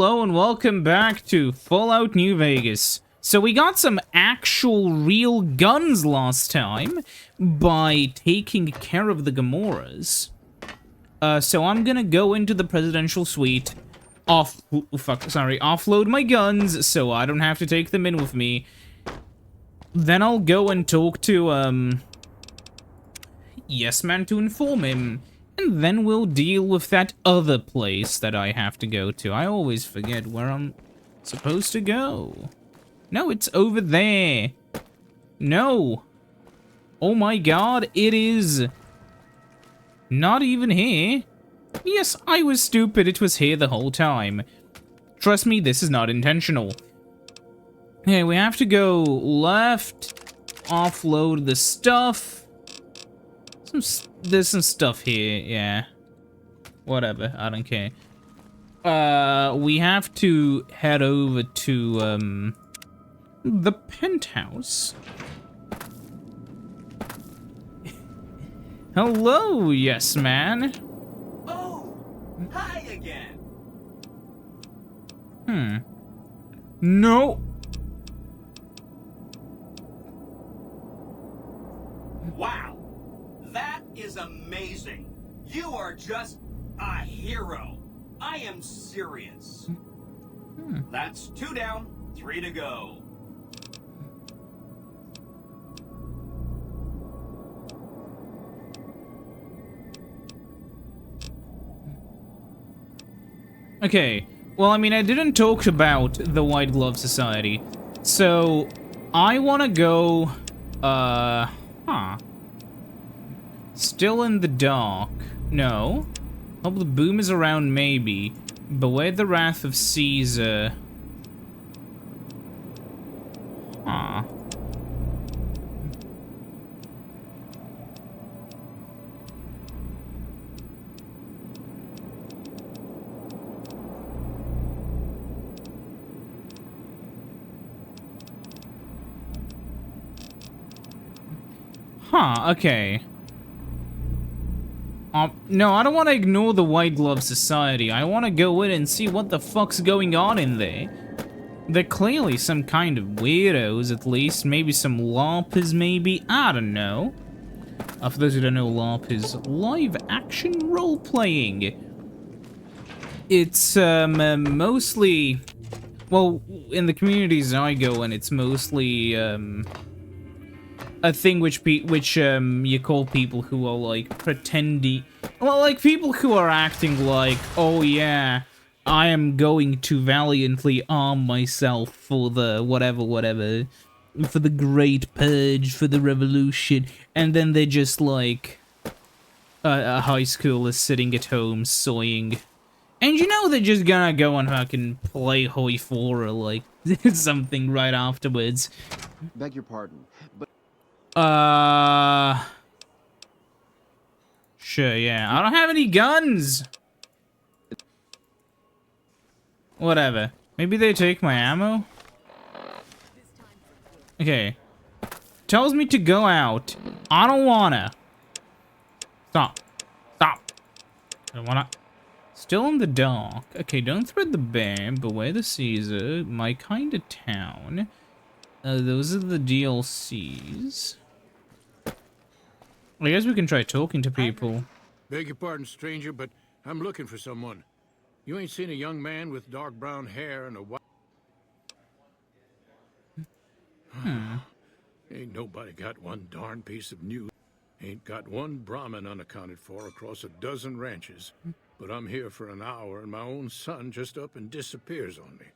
Hello and welcome back to Fallout New Vegas. So we got some actual real guns last time by taking care of the Gamoras. So I'm gonna go into the presidential suite, offload my guns so I don't have to take them in with me. Then I'll go and talk to, Yes Man to inform him. And then we'll deal with that other place that I have to go to. I always forget where I'm supposed to go. No, it's over there. No. Oh my god, it is not even here. Yes, I was stupid. It was here the whole time. Trust me, this is not intentional. Okay, we have to go left, offload the stuff. There's some stuff here, yeah. Whatever, I don't care. We have to head over to, the penthouse. Hello, yes man. Oh, hi again. No. Wow. That is amazing. You are just a hero. I am serious. That's 2 down, 3 to go. Okay, well, I mean, I didn't talk about the White Glove Society, so I want to go, Still in the dark. No. Hope the boom is around, maybe. Beware the wrath of Caesar. Huh. Huh, okay. No, I don't want to ignore the White Glove Society. I want to go in and see what the fuck's going on in there. They're clearly some kind of weirdos, at least. Maybe some LARPers, maybe? I don't know. For those who don't know, LARP is live-action role-playing. It's, mostly... Well, in the communities I go in, it's mostly, a thing which you call people who are like pretending, well, like people who are acting like, oh yeah, I am going to valiantly arm myself for the whatever, for the great purge, for the revolution, and then they're just like a high schooler sitting at home soying, and you know they're just gonna go and fucking play Hoi 4 or like something right afterwards. Beg your pardon, but Sure, yeah. I don't have any guns! Whatever. Maybe they take my ammo? Okay. Tells me to go out. I don't wanna. Stop. Stop. I don't wanna. Still in the dark. Okay, don't thread the bear, beware the Caesar, my kind of town. Those are the DLCs. I guess we can try talking to people. Beg your pardon, stranger, but I'm looking for someone. You ain't seen a young man with dark brown hair and a white... Ain't nobody got one darn piece of news. Ain't got one Brahmin unaccounted for across a dozen ranches. But I'm here for an hour and my own son just up and disappears on me.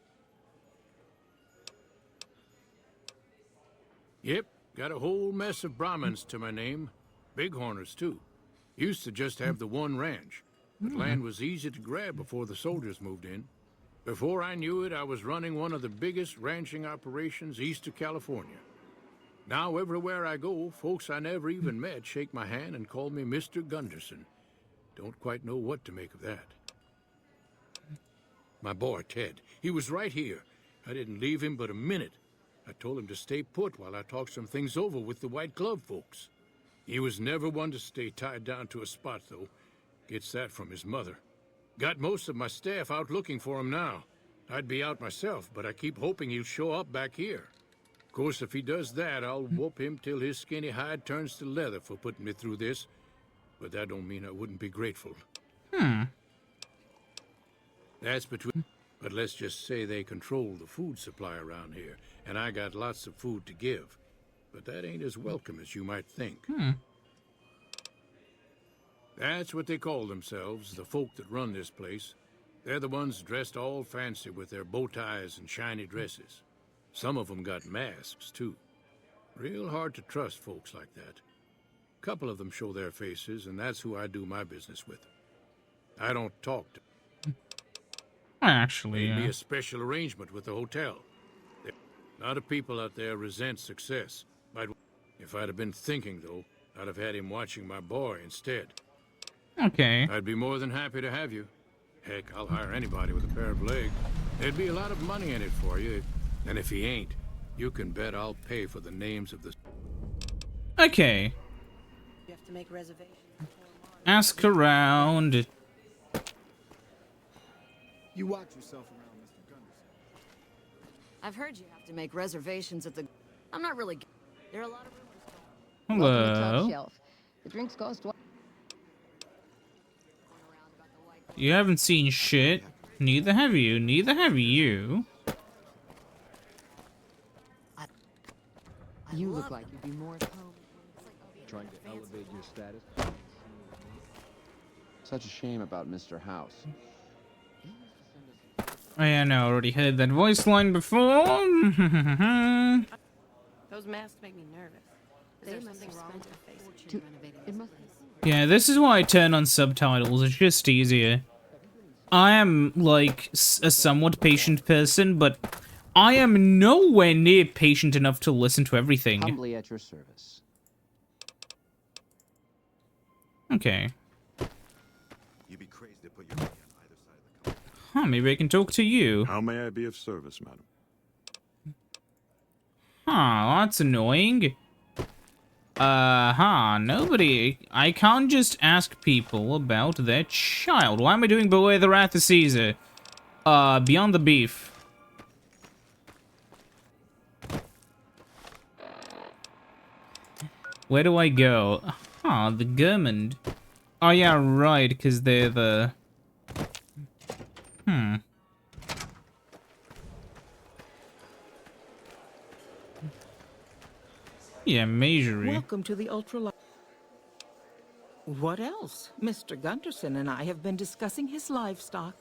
Yep, got a whole mess of Brahmins to my name. Bighorners, too. Used to just have the one ranch, but land was easy to grab before the soldiers moved in. Before I knew it, I was running one of the biggest ranching operations east of California. Now, everywhere I go, folks I never even met shake my hand and call me Mr. Gunderson. Don't quite know what to make of that. My boy, Ted, he was right here. I didn't leave him but a minute. I told him to stay put while I talked some things over with the White Glove folks. He was never one to stay tied down to a spot, though. Gets that from his mother. Got most of my staff out looking for him now. I'd be out myself, but I keep hoping he'll show up back here. Of course, if he does that, I'll whoop him till his skinny hide turns to leather for putting me through this. But that don't mean I wouldn't be grateful. That's between... But let's just say they control the food supply around here, and I got lots of food to give. But that ain't as welcome as you might think. That's what they call themselves, the folk that run this place. They're the ones dressed all fancy with their bow ties and shiny dresses. Some of them got masks, too. Real hard to trust folks like that. A couple of them show their faces, and that's who I do my business with. I don't talk to Actually, Made me a special arrangement with the hotel. A lot of people out there resent success. If I'd have been thinking, though, I'd have had him watching my boy instead. Okay. I'd be more than happy to have you. Heck, I'll hire anybody with a pair of legs. There'd be a lot of money in it for you. And if he ain't, you can bet I'll pay for the names of the... Okay. You have to make reservations. Ask around. You watch yourself around, Mr. Gunderson. I've heard you have to make reservations at the... I'm not really... There are a lot of rumors Welcome to Top Hello. Shelf. The drinks cost going around about the white... You haven't seen shit. Neither have you. Neither have you. You look like you'd be more at home. Trying to elevate your status. Such a shame about Mr. House. Oh, yeah, no, I already heard that voice line before. Those masks make me nervous. Is there something wrong with your face? It must Yeah, this is why I turn on subtitles. It's just easier. I am, like, a somewhat patient person, but I am nowhere near patient enough to listen to everything. Humbly at your service. Okay. You'd be crazy to put your money on either side of the company. Huh, maybe I can talk to you. How may I be of service, madam? Huh, that's annoying. Nobody... I can't just ask people about their child. Why am I doing Beware the Wrath of Caesar? Beyond the Beef. Where do I go? Huh, the Gurmund. Oh yeah, right, because they're the... Yeah, Majory. Welcome to the Ultra. What else? Mr. Gunderson and I have been discussing his livestock.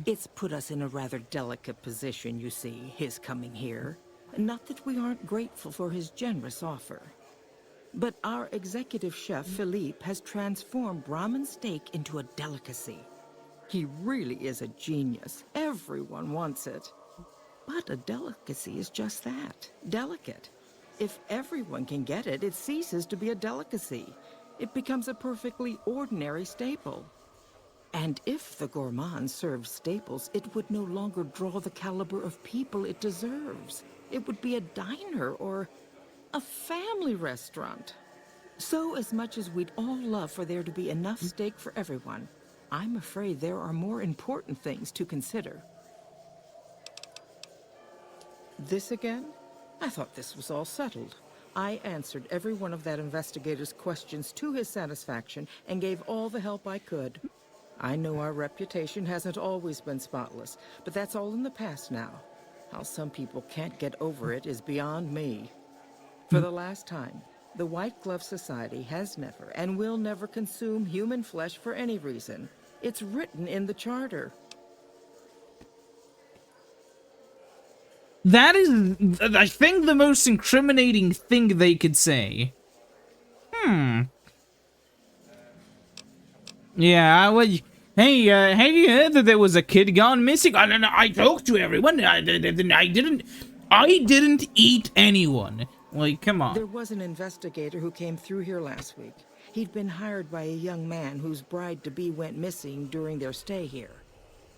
It's put us in a rather delicate position, you see, his coming here. Not that we aren't grateful for his generous offer. But our executive chef, Philippe, has transformed Brahmin steak into a delicacy. He really is a genius. Everyone wants it. But a delicacy is just that, delicate. If everyone can get it, it ceases to be a delicacy. It becomes a perfectly ordinary staple. And if the gourmand served staples, it would no longer draw the caliber of people it deserves. It would be a diner or a family restaurant. So as much as we'd all love for there to be enough steak for everyone, I'm afraid there are more important things to consider. This again? I thought this was all settled. I answered every one of that investigator's questions to his satisfaction and gave all the help I could. I know our reputation hasn't always been spotless, but that's all in the past now. How some people can't get over it is beyond me. For the last time, the White Glove Society has never and will never consume human flesh for any reason. It's written in the charter. That is, I think, the most incriminating thing they could say. Yeah, well, hey, have you heard that there was a kid gone missing? I talked to everyone. I didn't eat anyone. Like, come on. There was an investigator who came through here last week. He'd been hired by a young man whose bride-to-be went missing during their stay here.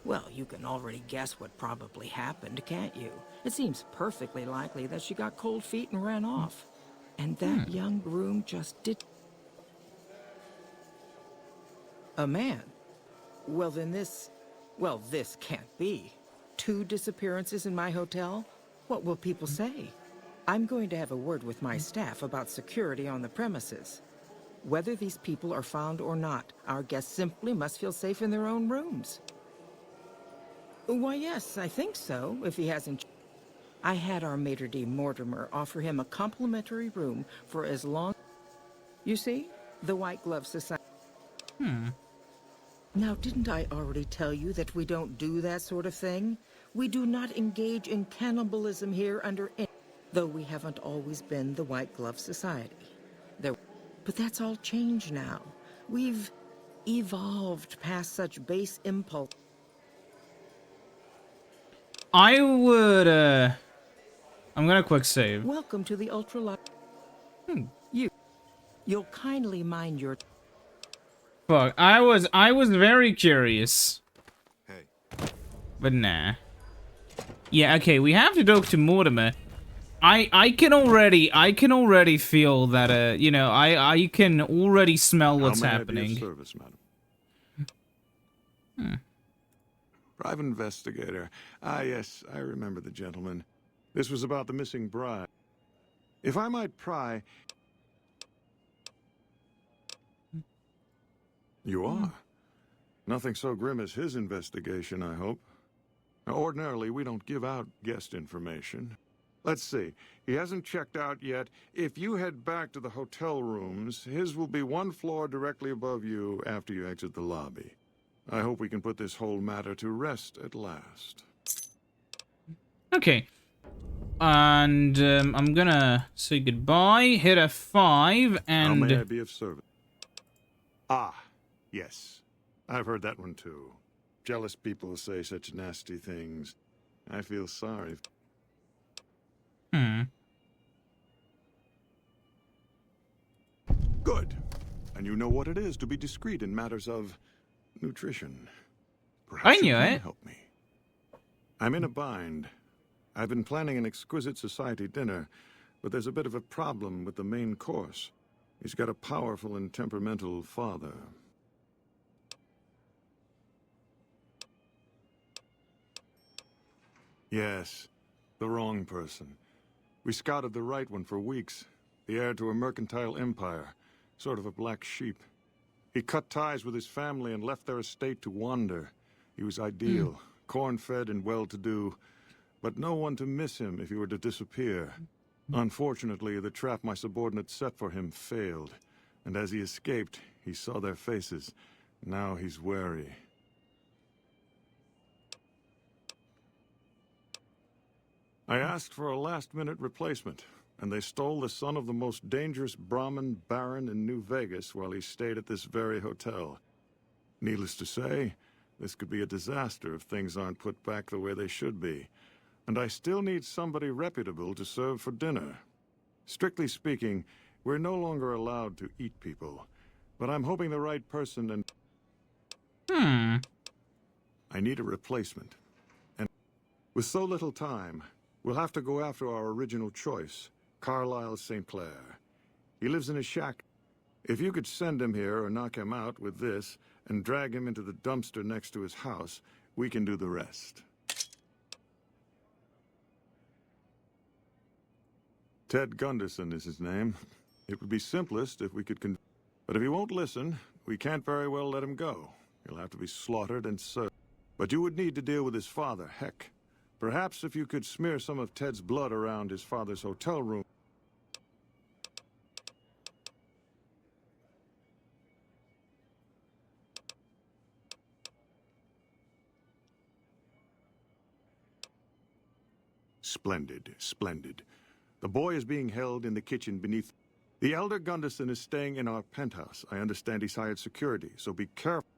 Well, you can already guess what probably happened, can't you? It seems perfectly likely that she got cold feet and ran off. And that young groom just did... A man? Well, then this... Well, this can't be. 2 disappearances in my hotel? What will people say? I'm going to have a word with my staff about security on the premises. Whether these people are found or not, our guests simply must feel safe in their own rooms. Why, yes, I think so, if he hasn't... I had our maitre d' Mortimer offer him a complimentary room for as long... You see? The White Glove Society... Now, didn't I already tell you that we don't do that sort of thing? We do not engage in cannibalism here under any... Though we haven't always been the White Glove Society. But that's all changed now. We've evolved past such base impulse. I would, I'm gonna quick save. Welcome to the ultralight. You'll kindly mind your... Fuck, I was very curious. Hey, But nah. Yeah, okay, we have to talk to Mortimer. I can already feel that, you know, I can already smell what's happening. Service, madam. Private investigator. Ah, yes, I remember the gentleman. This was about the missing bride. If I might pry... You are? Nothing so grim as his investigation, I hope. Now, ordinarily, we don't give out guest information. Let's see. He hasn't checked out yet. If you head back to the hotel rooms, his will be 1 floor directly above you after you exit the lobby. I hope we can put this whole matter to rest at last. Okay. And, I'm gonna say goodbye, hit F5, How may I and... be of service? Ah, yes. I've heard that one too. Jealous people say such nasty things. I feel sorry. Good. And you know what it is to be discreet in matters of nutrition. Perhaps I knew you can it. help me. I'm in a bind. I've been planning an exquisite society dinner, but there's a bit of a problem with the main course. He's got a powerful and temperamental father. Yes, the wrong person. We scouted the right one for weeks. The heir to a mercantile empire. Sort of a black sheep. He cut ties with his family and left their estate to wander. He was ideal, corn-fed and well-to-do, but no one to miss him if he were to disappear. Unfortunately, the trap my subordinates set for him failed, and as he escaped, he saw their faces. Now he's wary. I asked for a last-minute replacement, and they stole the son of the most dangerous Brahmin baron in New Vegas while he stayed at this very hotel. Needless to say, this could be a disaster if things aren't put back the way they should be. And I still need somebody reputable to serve for dinner. Strictly speaking, we're no longer allowed to eat people, but I'm hoping the right person and... I need a replacement. And with so little time, we'll have to go after our original choice, Carlisle St. Clair. He lives in a shack. If you could send him here or knock him out with this and drag him into the dumpster next to his house, we can do the rest. Ted Gunderson is his name. It would be simplest if we could but if he won't listen, we can't very well let him go. He'll have to be slaughtered and served. But you would need to deal with his father, Heck. Perhaps if you could smear some of Ted's blood around his father's hotel room. Splendid, splendid. The boy is being held in the kitchen beneath. The elder Gunderson is staying in our penthouse. I understand he's hired security, so be careful.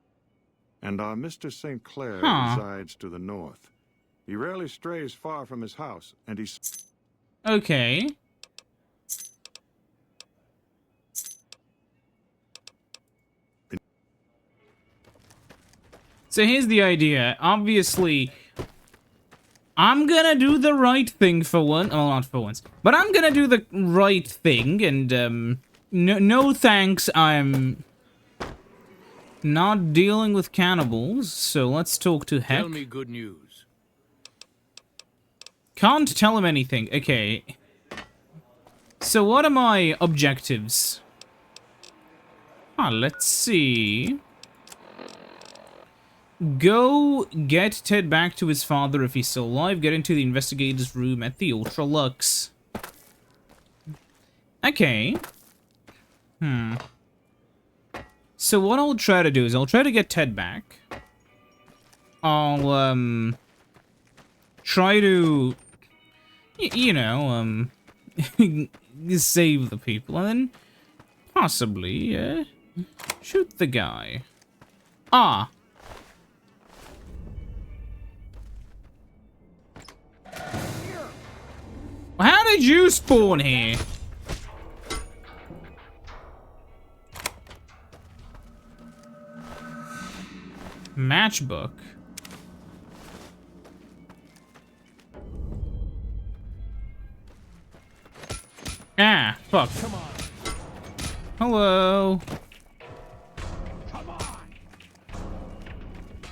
And our Mr. St. Clair resides to the north. He rarely strays far from his house, and he's... Okay. So here's the idea. Obviously, I'm gonna do the right thing for one. Well, not for once. But I'm gonna do the right thing, and, no thanks, I'm not dealing with cannibals, so let's talk to Heck. Tell me good news. Can't tell him anything. Okay. So what are my objectives? Let's see. Go get Ted back to his father if he's still alive. Get into the investigator's room at the Ultra Lux. Okay. So what I'll try to do is I'll try to get Ted back. I'll, try to, you know, save the people, and then possibly, shoot the guy. Ah. Well, how did you spawn here? Matchbook. Ah, fuck. Come on. Hello. Come on.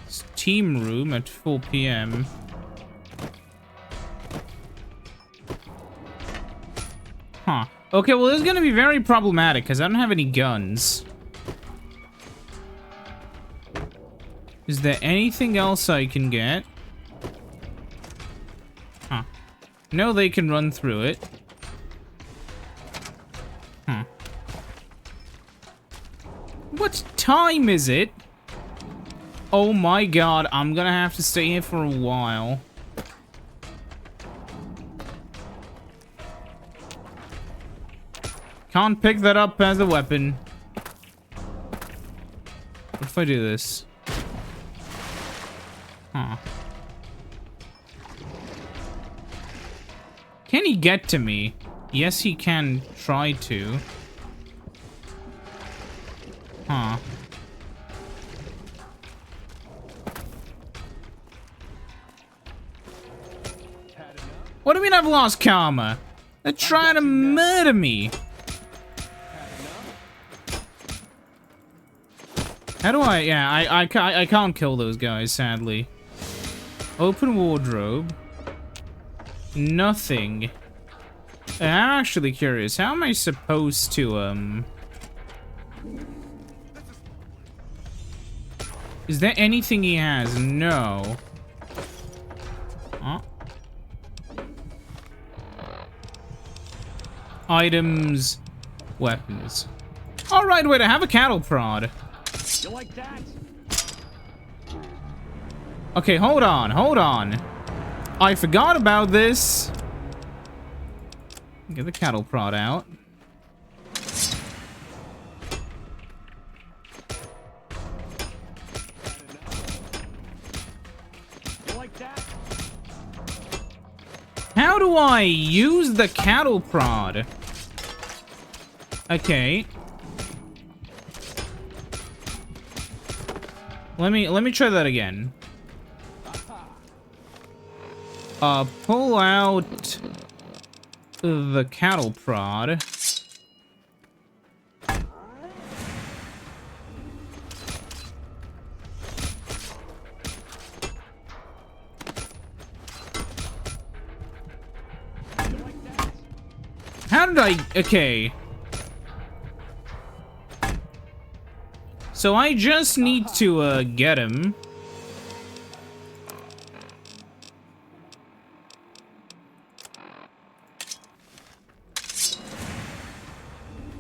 It's team room at 4 p.m. Huh. Okay, well, this is gonna be very problematic because I don't have any guns. Is there anything else I can get? Huh. No, they can run through it. Huh. What time is it? Oh my god, I'm gonna have to stay here for a while. Can't pick that up as a weapon. What if I do this? Huh. Can he get to me? Yes, he can try to. Huh. What do you mean I've lost karma? They're trying to murder me. How do I? Yeah, I can't kill those guys, sadly. Open wardrobe. Nothing. I'm actually curious. How am I supposed to, Is there anything he has? No. Huh? Items. Weapons. Alright, wait, I have a cattle prod. You like that? Okay, hold on. I forgot about this. Get the cattle prod out. You like that? How do I use the cattle prod? Okay. Let me try that again. Pull out the cattle prod. How did I... Okay. So I just need to, get him.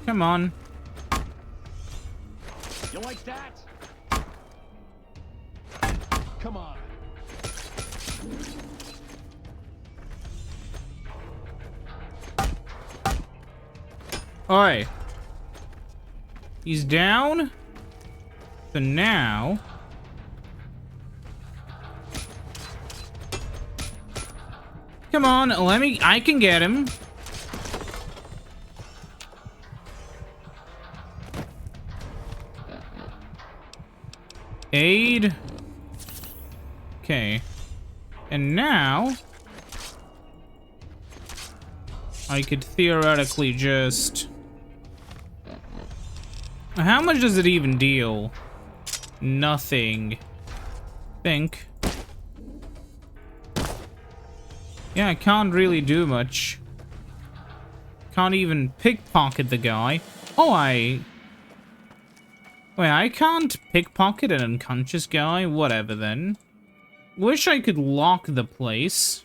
Come on. You like that? Come on. Alright. He's down. So now... Come on, I can get him. Aid. Okay. And now... I could theoretically just... How much does it even deal? Nothing. Think. Yeah, I can't really do much. Can't even pickpocket the guy. Oh, Wait, I can't pickpocket an unconscious guy? Whatever then. Wish I could lock the place.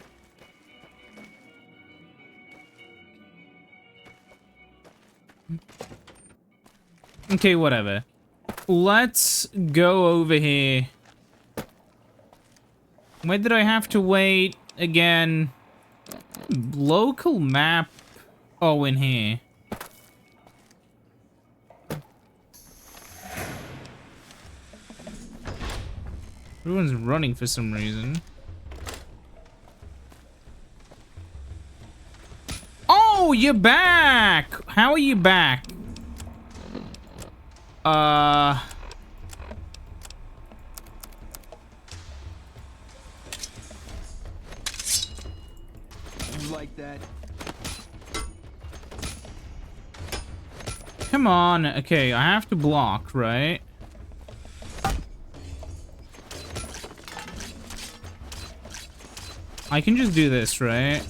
Okay, whatever. Let's go over here. Where did I have to wait again? Local map. Oh, in here. Everyone's running for some reason. Oh, you're back! How are you back? You like that? Come on. Okay, I have to block, right? I can just do this, right?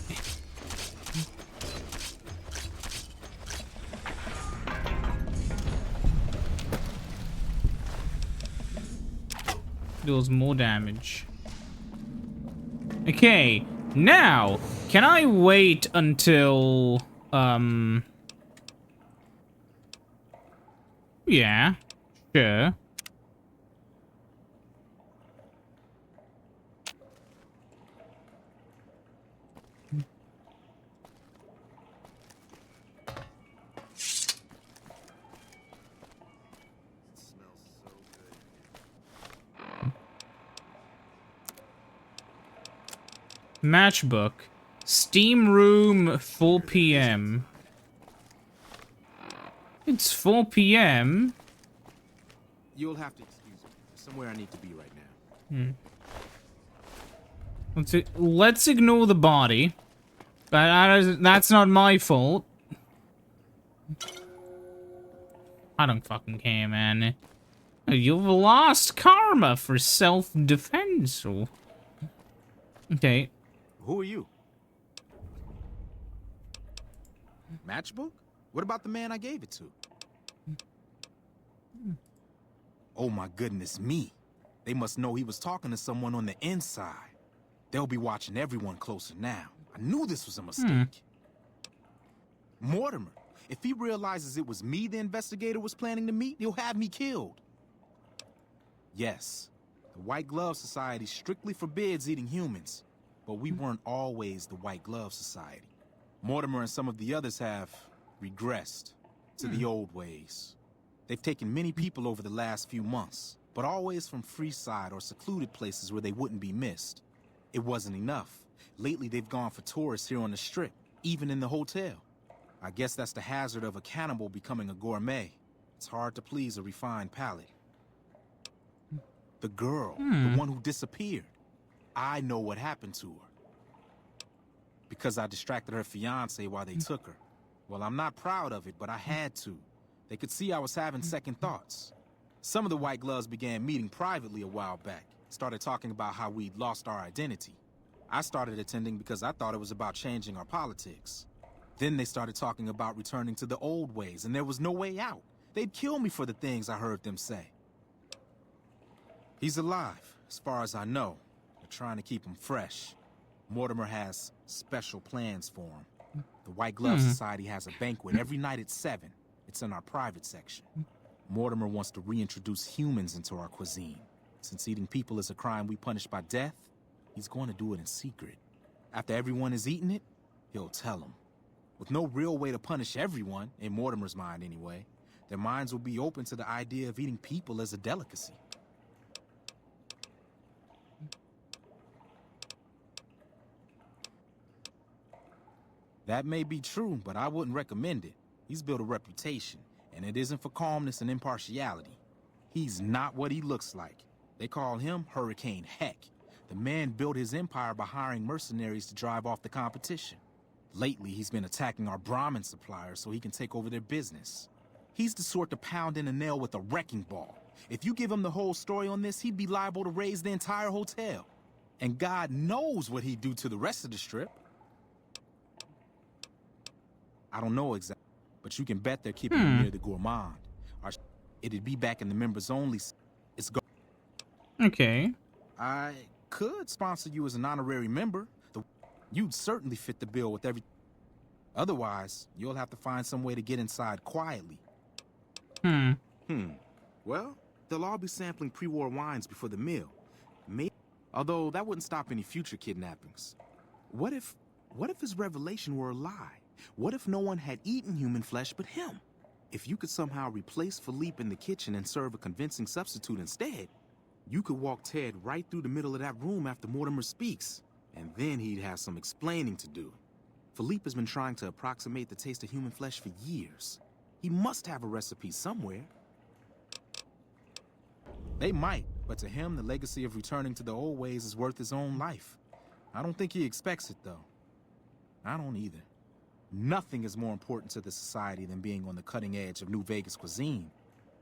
Deals more damage. Okay, now, can I wait until, yeah, sure. Matchbook. Steam room, 4 p.m. It's 4 p.m. You'll have to excuse me. There's somewhere I need to be right now. Let's ignore the body. That's not my fault. I don't fucking care, man. You've lost karma for self-defense. Okay. Who are you? Matchbook? What about the man I gave it to? Oh my goodness me. They must know he was talking to someone on the inside. They'll be watching everyone closer now. I knew this was a mistake. Mortimer, if he realizes it was me the investigator was planning to meet, he'll have me killed. Yes, the White Glove Society strictly forbids eating humans, but we weren't always the White Glove Society. Mortimer and some of the others have regressed to the old ways. They've taken many people over the last few months, but always from Freeside or secluded places where they wouldn't be missed. It wasn't enough. Lately, they've gone for tourists here on the Strip, even in the hotel. I guess that's the hazard of a cannibal becoming a gourmet. It's hard to please a refined palate. The girl, the one who disappeared. I know what happened to her. Because I distracted her fiancé while they took her. Well, I'm not proud of it, but I had to. They could see I was having second thoughts. Some of the White Gloves began meeting privately a while back. Started talking about how we'd lost our identity. I started attending because I thought it was about changing our politics. Then they started talking about returning to the old ways, and there was no way out. They'd kill me for the things I heard them say. He's alive, as far as I know. They're trying to keep him fresh. Mortimer has special plans for him. The White Glove Society has a banquet every night at 7. It's in our private section. Mortimer wants to reintroduce humans into our cuisine. Since eating people is a crime we punish by death, he's going to do it in secret. After everyone has eaten it, he'll tell them. With no real way to punish everyone, in Mortimer's mind anyway, their minds will be open to the idea of eating people as a delicacy. That may be true, but I wouldn't recommend it. He's built a reputation, and it isn't for calmness and impartiality. He's not what he looks like. They call him Hurricane Heck. The man built his empire by hiring mercenaries to drive off the competition. Lately, he's been attacking our Brahmin suppliers so he can take over their business. He's the sort to pound in a nail with a wrecking ball. If you give him the whole story on this, he'd be liable to raise the entire hotel. And God knows what he'd do to the rest of the Strip. I don't know exactly, but you can bet they're keeping him near the gourmand. It'd be back in the members only. It's go. Okay. I could sponsor you as an honorary member. You'd certainly fit the bill with every. Otherwise, you'll have to find some way to get inside quietly. Well, they'll all be sampling pre-war wines before the meal. Although that wouldn't stop any future kidnappings. What if his revelation were a lie? What if no one had eaten human flesh but him? If you could somehow replace Philippe in the kitchen and serve a convincing substitute instead, you could walk Ted right through the middle of that room after Mortimer speaks, and then he'd have some explaining to do. Philippe has been trying to approximate the taste of human flesh for years. He must have a recipe somewhere. They might, but to him, the legacy of returning to the old ways is worth his own life. I don't think he expects it, though. I don't either. Nothing is more important to the society than being on the cutting edge of New Vegas cuisine.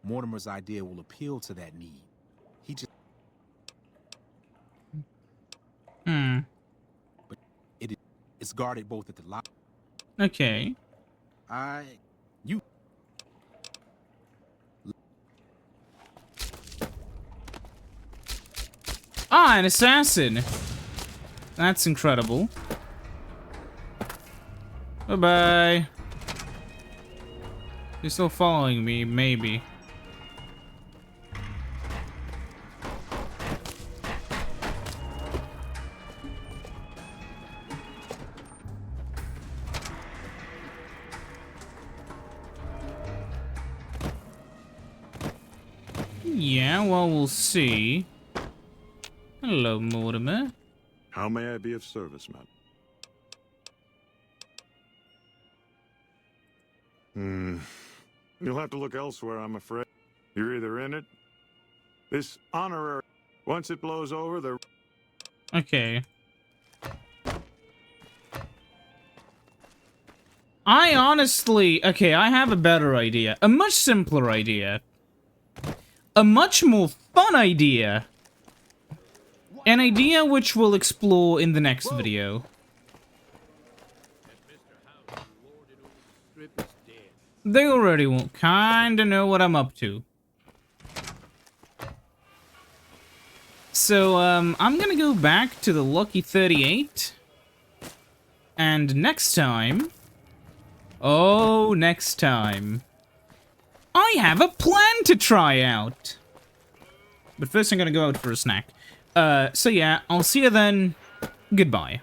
Mortimer's idea will appeal to that need. He just... But it's guarded both at the lot. Okay. You... Ah, an assassin. That's incredible. Bye-bye. You're still following me, maybe. Yeah, well, we'll see. Hello, Mortimer. How may I be of service, madam? You'll have to look elsewhere, I'm afraid. You're either in it. This honorary... Once it blows over, the... Okay. I honestly... Okay, I have a better idea. A much simpler idea. A much more fun idea. An idea which we'll explore in the next video. They already will kinda know what I'm up to. So, I'm gonna go back to the Lucky 38. And next time... Oh, next time... I have a plan to try out! But first I'm gonna go out for a snack. So yeah, I'll see you then. Goodbye.